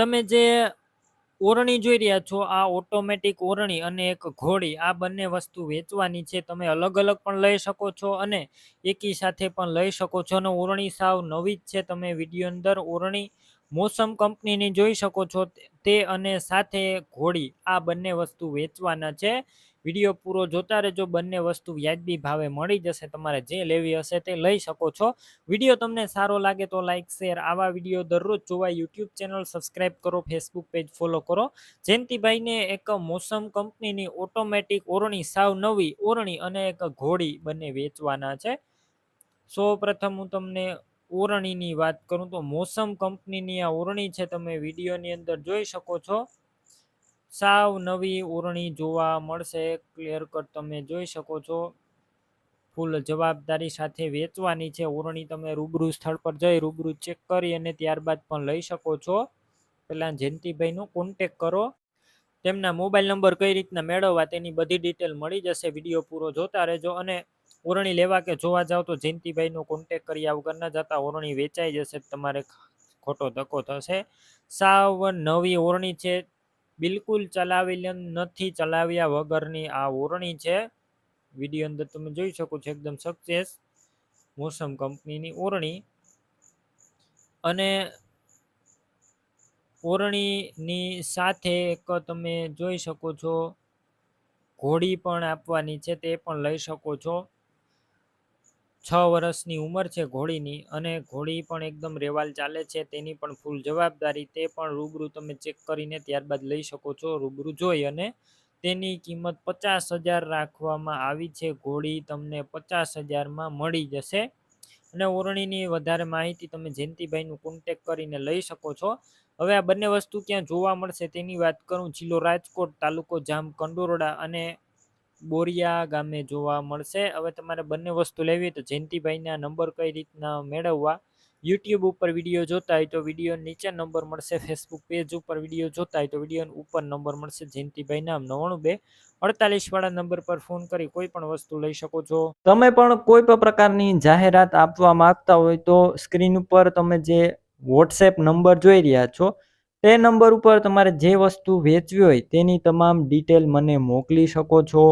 તમે જે ઓરણી જોઈ રહ્યા છો, આ ઓટોમેટિક ઓરણી અને એક ઘોડી, આ બંને વસ્તુ વેચવાની છે. તમે અલગ અલગ પણ લઈ શકો છો અને એકી સાથે પણ લઈ શકો છો. અને ઓરણી સાવ નવી જ છે. તમે વિડીયો અંદર ઓરણી મોસમ કંપનીની જોઈ શકો છો, તે અને સાથે ઘોડી, આ બંને વસ્તુ વેચવાના છે. વિડીયો પૂરો જોતા રહેજો. બંને વસ્તુ વ્યાજબી ભાવે મળી જશે. તમારે જે લેવી હશે તે લઈ શકો છો. વિડીયો તમને સારો લાગે તો લાઈક શેર, આવા વિડીયો દરરોજ જોવા યુટ્યુબ ચેનલ સબસ્ક્રાઈબ કરો, ફેસબુક પેજ ફોલો કરો. જયંતિભાઈને એક મોસમ કંપનીની ઓટોમેટિક ઓરણી, સાવ નવી ઓરણી અને એક ઘોડી બંને વેચવાના છે. સૌ પ્રથમ હું તમને ઓરણીની વાત કરું તો મોસમ કંપનીની આ ઓરણી છે. તમે વિડીયોની અંદર જોઈ શકો છો, સાવ નવી ઓરણી જોવા મળશે. ક્લિયર કટ તમે જોઈ શકો છો. ફૂલ જવાબદારી સાથે વેચવાની છે ઓરણી. તમે રૂબરૂ સ્થળ પર જઈ રૂબરૂ ચેક કરી અને ત્યારબાદ પણ લઈ શકો છો. પહેલા જયંતિભાઈનો કોન્ટેક કરો. તેમના મોબાઈલ નંબર કઈ રીતના મેળવવા તેની બધી ડિટેલ મળી જશે. વિડીયો પૂરો જોતા રહેજો. અને ઓરણી લેવા કે જોવા જાવ તો જયંતિભાઈનો કોન્ટેક કર્યા વગર ના જતા. ઓરણી વેચાઈ જશે, તમારે ખોટો ધક્કો થશે. સાવ નવી ઓરણી છે, બિલકુલ ચલાવેલી નથી, ચલાવ્યા વગરની આ ઓરણી છે. વિડીયો અંદર તમે જોઈ શકો છો, એકદમ સક્સેસ મોસમ કંપનીની ઓરણી. અને ઓરણીની સાથે એક તમે જોઈ શકો છો ઘોડી પણ આપવાની છે, તે પણ લઈ શકો છો. 6 વર્ષની ઉંમર છે ઘોડીની અને ઘોડી પણ એકદમ રેવાલ ચાલે છે. તેની પણ ફૂલ જવાબદારી, તે પણ રૂબરૂ તમે ચેક કરીને ત્યારબાદ લઈ શકો છો. રૂબરૂ જોઈ અને તેની કિંમત 50,000 રાખવામાં આવી છે. ઘોડી તમને 50,000માં મળી જશે. અને ઓરણીની વધારે માહિતી તમે જયંતિભાઈનું કોન્ટેક કરીને લઈ શકો છો. હવે આ બંને વસ્તુ ક્યાં જોવા મળશે તેની વાત કરું. જિલ્લો રાજકોટ, તાલુકો જામકંડોરણા અને બોરિયા ગામે જોવા મળશે. હવે તમારે બંને વસ્તુ લેવી તો જયંતિભાઈના નંબર કઈ રીતના મેળવવા, યુટ્યુબ ઉપર વિડીયો જોતા હોય તો વિડીયો નીચે નંબર મળશે. ફેસબુક પેજ ઉપર વિડીયો જોતા હોય તો વિડીયો ઉપર નંબર મળશે. જયંતિભાઈ નામ 92 વાળા નંબર પર ફોન કરી કોઈ પણ વસ્તુ લઈ શકો છો. તમે પણ કોઈ પણ પ્રકારની જાહેરાત આપવા માંગતા હોય તો સ્ક્રીન ઉપર તમે જે વોટ્સએપ નંબર જોઈ રહ્યા છો, તે નંબર ઉપર તમારે જે વસ્તુ વેચવી હોય તેની તમામ ડિટેલ મને મોકલી શકો છો.